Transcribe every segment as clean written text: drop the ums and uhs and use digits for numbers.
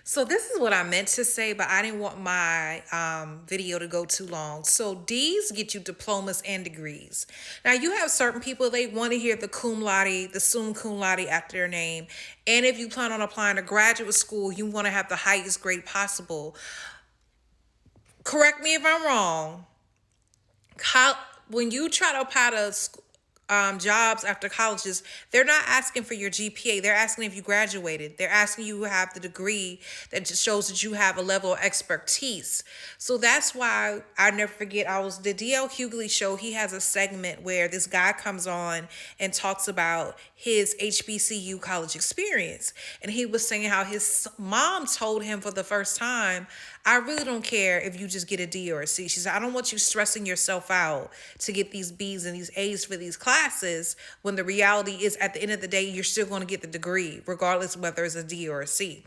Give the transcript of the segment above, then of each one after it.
So this is what I meant to say, but I didn't want my video to go too long. So D's get you diplomas and degrees. Now you have certain people, they want to hear the cum laude, the summa cum laude after their name. And if you plan on applying to graduate school, you want to have the highest grade possible. Correct me if I'm wrong. When you try to apply to jobs after colleges, they're not asking for your GPA. They're asking if you graduated. They're asking you to have the degree that just shows that you have a level of expertise. So that's why I never forget. I was the DL Hughley show. He has a segment where this guy comes on and talks about his HBCU college experience, and he was saying how his mom told him for the first time, "I really don't care if you just get a D or a C." She said, "I don't want you stressing yourself out to get these B's and these A's for these classes when the reality is at the end of the day, you're still going to get the degree, regardless of whether it's a D or a C."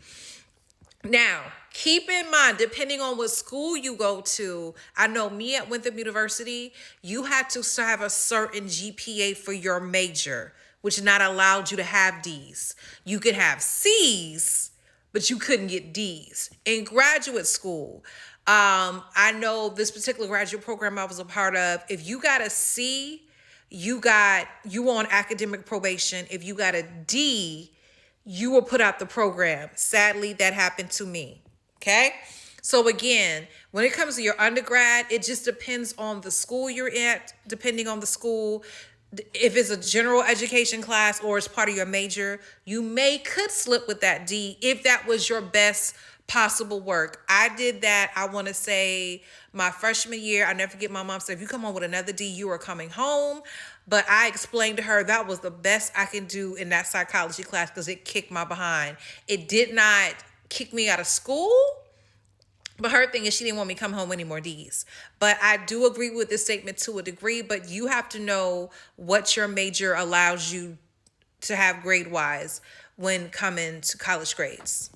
Now, keep in mind, depending on what school you go to, I know me at Winthrop University, you had to have a certain GPA for your major, which not allowed you to have D's. You could have C's, but you couldn't get D's. In graduate school, I know this particular graduate program I was a part of, if you got a C, you were on academic probation. If you got a D, you will put out the program. Sadly, that happened to me. Okay. So again, when it comes to your undergrad, it just depends on the school you're at, depending on the school. If it's a general education class or it's part of your major, you could slip with that D if that was your best possible work. I did that, I want to say, my freshman year. I never forget, my mom said, "If you come home with another D, you are coming home." But I explained to her that was the best I can do in that psychology class because it kicked my behind. It did not kick me out of school, but her thing is she didn't want me to come home with any more D's. But I do agree with this statement to a degree, but you have to know what your major allows you to have grade-wise when coming to college grades.